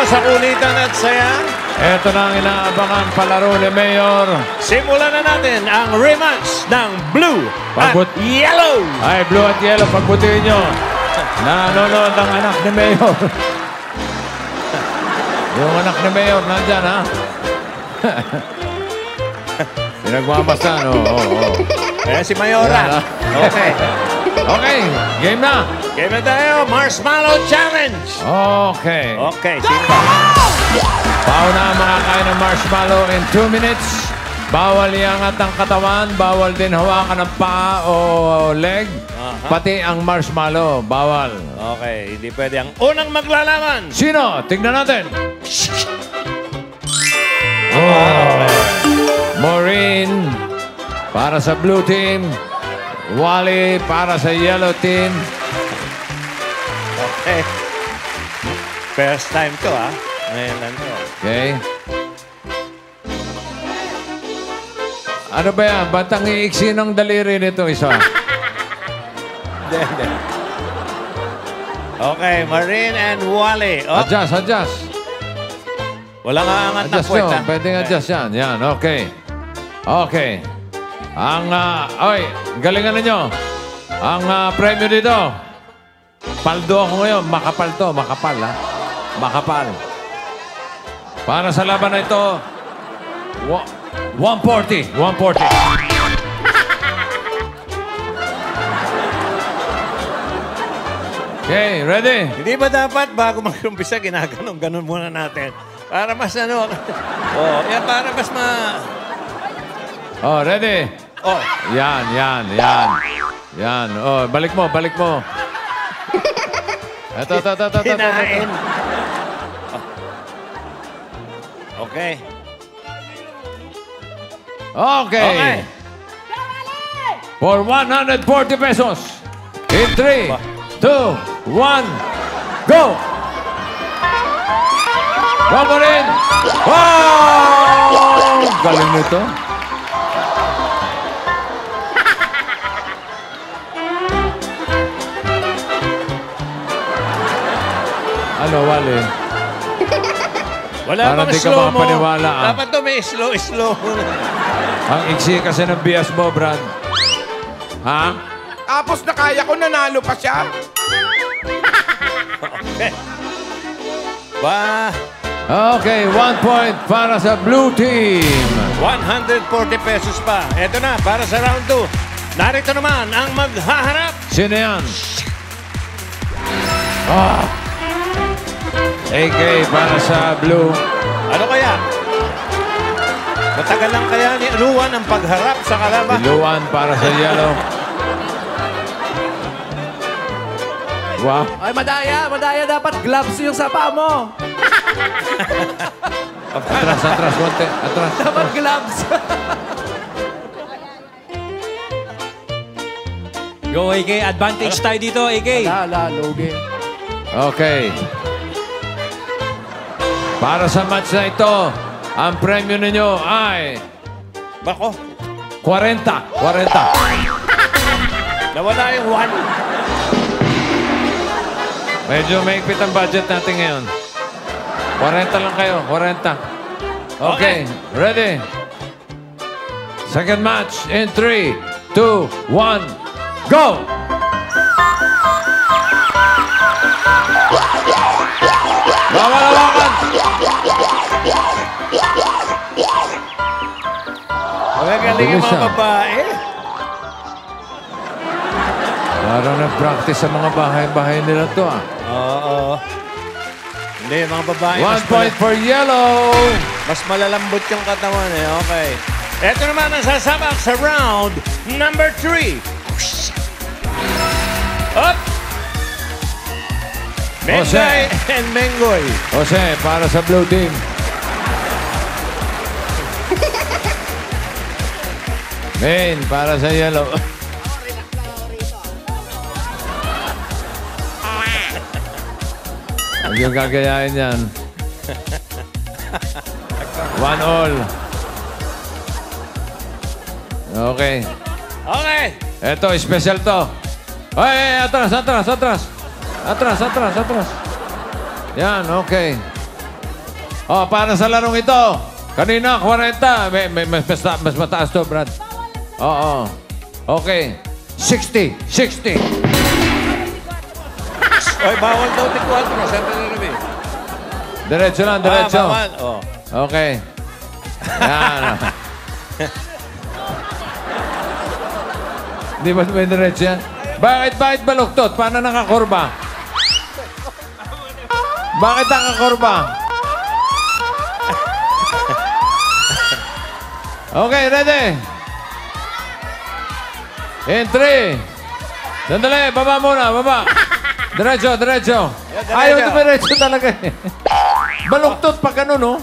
sa kulitan at saya. Ito na ang inaabangan palaro ni Mayor. Simulan na natin ang rematch ng Blue at Pagbut- Yellow. Ay, Blue at Yellow, pagbutihin nyo. Nanonood ang anak ni Mayor. Yung anak ni Mayor, nandyan, ha? Pinagmamasan, Ayan si Mayora. Ayan, Okay. Okay, game na. Game na tayo. Marshmallow Challenge. Okay. Okay, sino? Pauna ang makakain ng marshmallow in 2 minutes. Bawal iangat ang katawan. Bawal din hawakan ng paa o leg. Pati ang marshmallow. Bawal. Okay, hindi pwede. Ang unang maglalaban. Sino? Tignan natin. Maureen para sa blue team. Wally para sa yellow team. Okay. First time to, ha? Ngayon lang to. Okay. Ano ba yan? Ba't ang iiksi ng daliri nito isa? Hindi. Okay, Maureen and Wally. Oh, Adjust. walang aangat na Adjust puwet, nyo. ha? Pwedeng adjust yan. Yan, okay. Okay. Ang, galingan ninyo. Ang premyo dito. Paldo ako ngayon. Makapal to. Makapal, ha? Makapal. Para sa laban na ito, 140. 140. Okay, ready? Hindi ba dapat bago mag-umpisa, ginaganon-ganon muna natin? Para mas ano... oh, yan, para mas Oh, ready? Oh, Yan. Oh, balik mo. Ito. hinain. Okay. Okay. For 140 pesos. In 3, 2, 1, go! Go mo rin! Wow! Galing nito. Ano, Wally? Wala Parang bang di ka slow mo. makapaniwala, ah. Dapat to may slow muna. Ang iksi kasi ng bias mo, Brad. Ha? Tapos na kaya ko, nanalo pa siya. Okay. Ba, Okay, 1 point para sa blue team. 140 pesos pa. Ito na, para sa round 2. Narito naman ang maghaharap. Sino yan? AK para sa blue. Ano kaya? Matagal lang kaya ni Luwan ang pagharap sa kalaban. Iluan para sa yellow. Wow. Ay, madaya, dapat gloves yung sa paa mo. Atras, konti. Atras. Dapat gloves. Go, AK. Advantage tayo dito, AK. Lugi. Okay. Para sa match na ito, ang premyo ninyo ay Bako, 40. nawala yung 1. Medyo maigpit ang budget natin ngayon. 40 lang kayo, 40. Okay, ready? Second match in 3, 2, 1, go! Bawal-awakan! Magagaling yung mga babae. Parang nag-practice sa mga bahay-bahay nila to, ah. Oo. Hindi, mga babae. 1 point for yellow! Mas malalambot yung katawan eh. Okay. Ito naman ang sasabak sa round number 3. Up! Mengay and Mengoy. Jose, para sa blue team. Main, para sa yellow. Huwag yung gagayain yan. 1 all. Okay. Okay. Eto, special to. Ay, atras. Yan, okay. Oh, para sa larong ito. Kanina, 40. Mas mataas to, Brad. Oo. Okay. 60. 60. Oy, bawal daw tig-4. Sabi ni Ruby. Diretso lang, diretso. Bawal. Oh. Okay. Yan. Di ba may diretso yan? Bakit baluktot? Paano nakakurba? Bakit nakakurba? Okay, ready? In 3. Sandali, baba muna, baba. Diretso, diretso. diretso. Ayaw na diretso talaga eh. Baluktot pa ganun, no?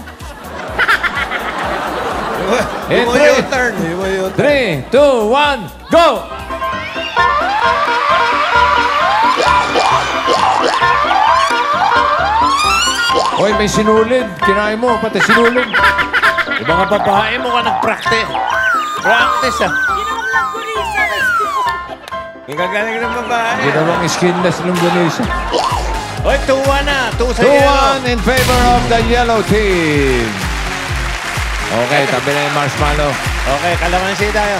In Yung 3, U-turn. Yung 3, 2, 1, go! Hoy, may sinulid. Kinain mo, pati sinulid. Iba nga babae mo ka nag-practice. Practice ah. Yung gagaling ng babae. Ginawang skinless longganisa. Oy, 2-1 na. 2 sa yellow. 2-1 in favor of the yellow team. Okay, tabi na yung marshmallow. Okay, kalamansi tayo.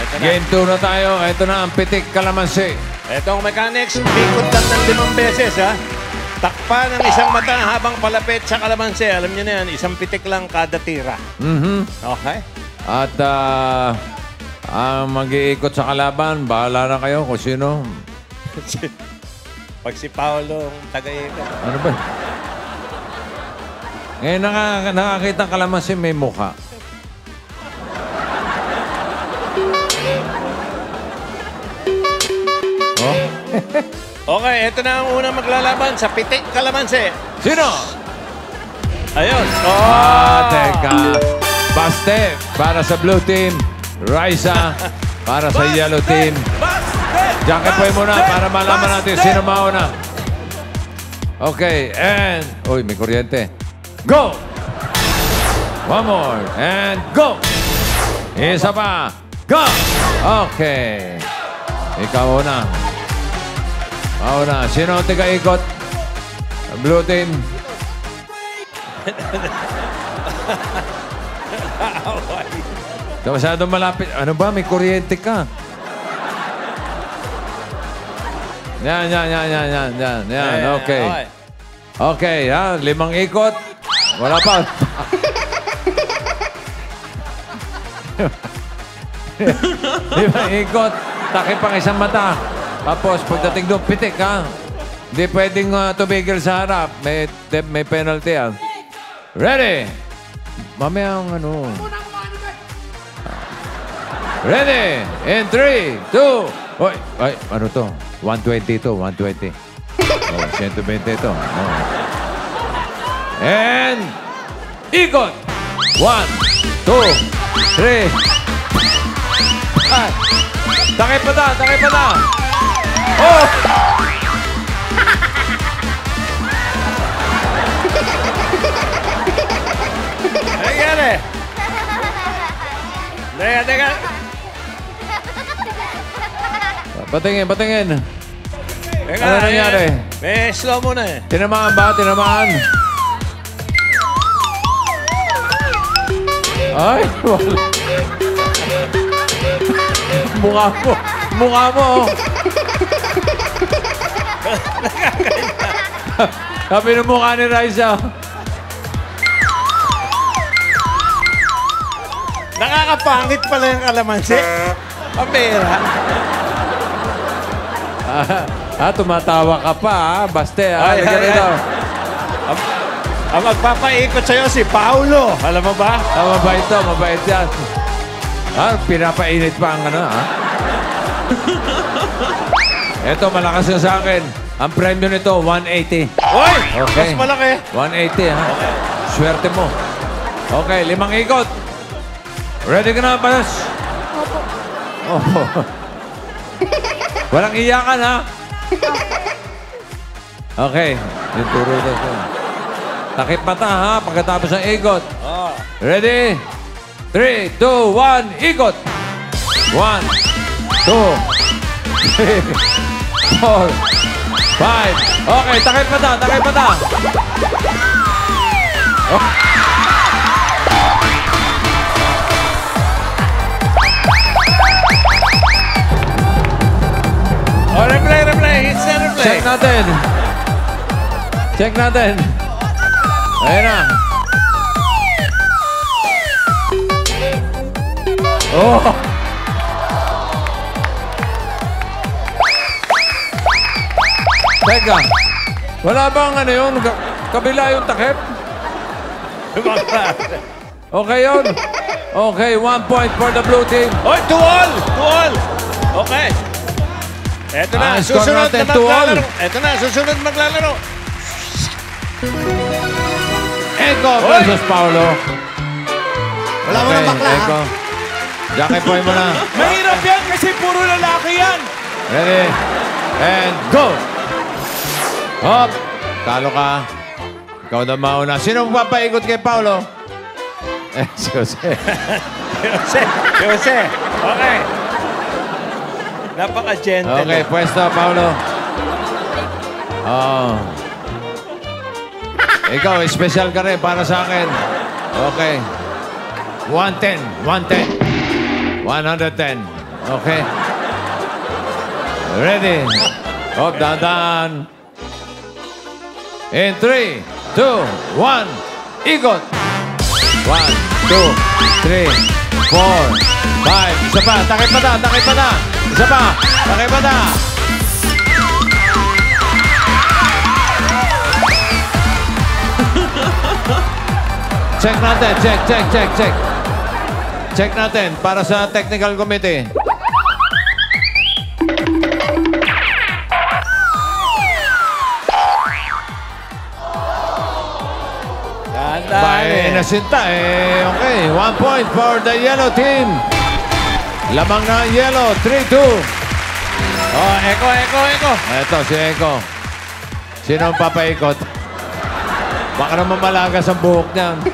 Ito na. Game 2 na tayo. Ito na ang pitik kalamansi. Ito ang mechanics. Pikot lang ng 5 beses, ha? Takpa ng isang mata habang palapit sa kalamansi. Alam niyo na yan, isang pitik lang kada tira. Okay? At ang mag-iikot sa kalaban, bahala na kayo kung sino. Pag si Paolo ang tagay-ikot. Ano ba? Ngayon nakakita ang kalamansi may mukha. Oh? Okay, ito na ang unang maglalaban sa pitik kalamansi. Sino? Ayun. Teka. Baste para sa blue team. Raisa para sa yellow team. Jacket boy muna para malaman natin sino mauna. Okay, and... Uy, may kuryente. Go! One more. And go! Isa pa. Go! Okay. Ikaw una. Mauna. Sino ang tiga-ikot? Blue team. Masyadong malapit. Ano ba? May kuryente ka. Yan. Okay. Okay, ha? 5 ikot. Wala pa. 5 ikot. Takip pang isang mata. Tapos, pagdating doon, pitik, ha? Hindi pwedeng tumigil sa harap. May penalty, ha? Ready? Mamaya ang ano. Ready? In 3, 2... Ay, ano to? 120 to, 120. Oh, 120 to. Oh. And... Ikot! 1, 2, 3... Takip pa ta! Oh! Nangyari? Teka. Patingin. Teka, Ano nangyari? May slow mo na eh. Tinamaan ba? Ay, wala. Mukha mo. Sabi ng mukha ni Raisa. Nakakapangit pala yung kalamansi. Pambira. Tumatawa ka pa, ha? Baste, ha? Ay. Ang magpapaikot sa'yo si Paolo. Alam mo ba? Mabait yan. Pinapainit pa ang ano, ha? Ito, malakas na sa akin. Ang premyo nito, 180. Oy! Okay. Mas malaki. 180, ha? Swerte mo. Okay, 5 ikot. Ready ka na, Panos? Opo. Walang iyakan, ha? Okay. Yung turo dito. Takip mata, ha? Pagkatapos ng ikot. Ready? 3, 2, 1, ikot! 1, 2, 3, 4, 5. Okay, takip mata. Oh, replay. It's the replay. Check natin. Check natin. Ayan na. Oh! Teka. Wala bang ano yun? Kabila yung takip? Okay yun? Okay, 1 point for the blue team. Oy, 2-all! 2-all! Okay. Eto na, Score susunod natin, na 2-all. maglalaro. Eto na, susunod maglalaro. Eko versus Paolo. Wala mo ng bakla, Eko. Jackie Boy mo na. Mahirap yan kasi puro lalaki yan. Ready? And go! Hop! Talo ka. Ikaw na mauna. Sino papaikot kay Paolo? Si Jose. Jose. Okay. Napaka-gentle. Okay, pwesto, Paolo. Oh. Ikaw, special ka rin para sa akin. Okay. 110. 110. 110. Okay. Ready? Hop, dahan. In 3, 2, 1, ikot! 1, 2, 3, 4, 5. Isa pa, takip pa na. Isa pa, takip pa na. Check natin, check. Check natin para sa technical committee. By Nasinta, okay. 1 point for the yellow team. Lamang na yellow, 3-2. Oh, Eko. Eto, si Eko. Sino ang papaikot? Baka naman malagas ang buhok niyan.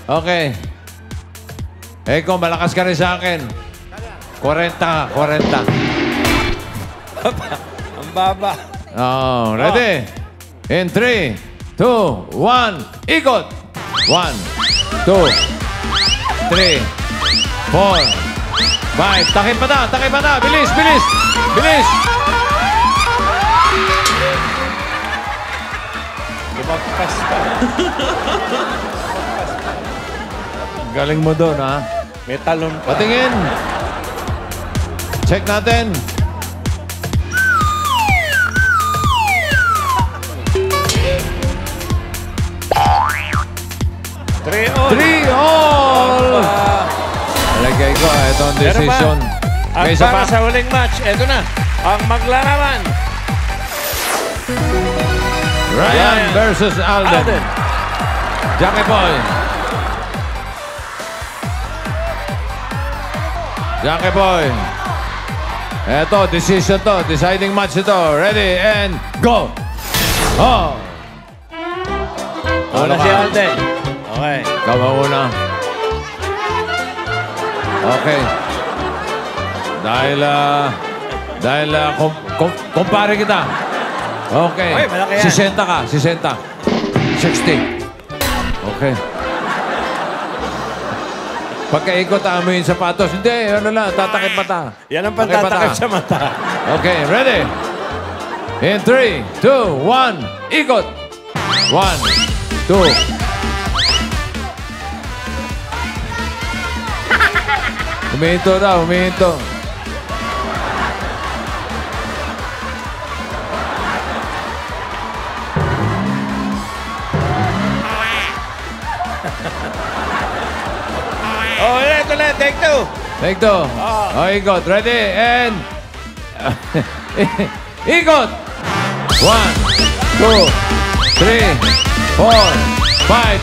Okay. Eko, malakas ka rin sa akin. 40. Ang baba. Oh, ready? In 3, 2, 1, ikot! 1, 2, 3, 4, 5. Takip pa na! Bilis! Lumagpas ka. Galing mo doon, ha? May talon pa. Patingin! Check natin. Three all. 3-all! Lagay ko, ito ang decision. At May isa para pa. sa huling match, eto na. Ang maglalaban. Ryan versus Alden. Jackie Boy. Jackie Boy. Eto, decision to. Deciding match ito. Ready and go! Oh! Una si Alden. Okay. Ikaw ang una. Okay. Dahil kumpare kita. Okay. Oy, malaki yan. 60 ka. 60. 60. Okay. Pagkaikot, amoy yung sapatos. Hindi, ano lang, tatakip mata. Yan ang Takip pantatakip sa mata. Okay, ready? In 3, 2, 1, ikot! 1, 2. Huminto na, huminto. Oh, ito na. Take two. Take two. Oh, ikot. Ready? And... ikot! 1, 2, 3, 4, 5.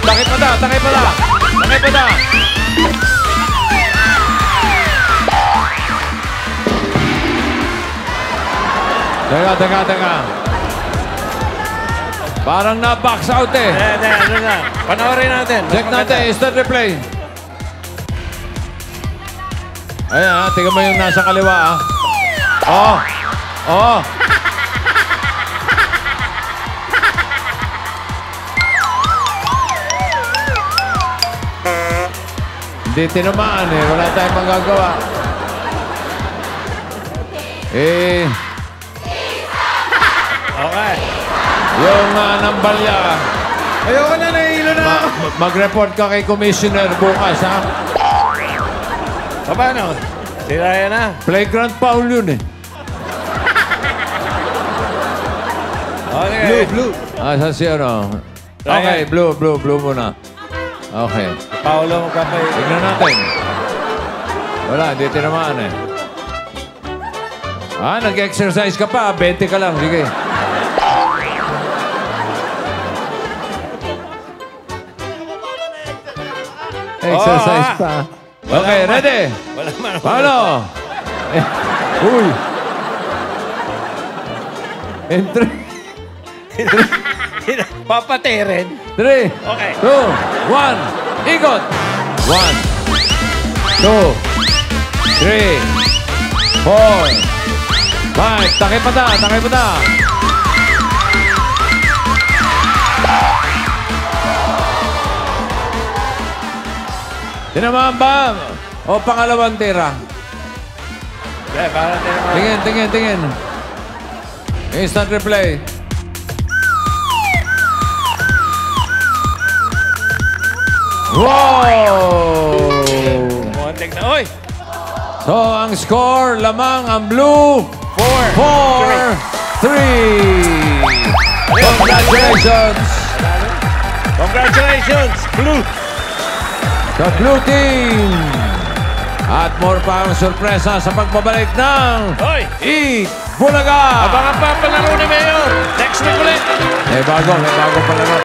Takip pa na, takip pa na. Takip pa na. Teka. Parang na-box out eh. Ano na. Panoorin natin. Mas Check maganda. natin, start replay. Ayan ha, tingnan mo yung nasa kaliwa ha. Oh. Hindi tinamaan eh. Wala tayong magagawa. Eh, Okay. yung nambalya, Ayoko na, nahihilo na ako. mag-report ka kay Commissioner bukas, ha? Paano? Sira yan na. Flagrant foul yun eh. Okay. Blue. Sa si ano? Okay, blue muna. Okay. Paolo, magpapay. Tignan natin. Wala, hindi tinamaan eh. Nag-exercise ka pa. 20 ka lang. Sige. Exercise pa. Okay, ready? Wala man. Paolo! Uy! Entry. Papaterin. 3, Okay. 2, 1, ikot! 1, 2, 3, 4, 5, takay pa ta! Tinamaan ba? O pangalawang tira? Yeah, para tinamaan. Tingin. Instant replay. Wow! Kontek na. Oy! So, ang score, lamang ang blue. 4, 3. Congratulations Congratulations, Blue! sa blue team. At more pa ang sorpresa sa pagbabalik ng Hoy! Eat Bulaga. Abangan pa ang palaro ni Mayor. Next week ulit. May bago palaro.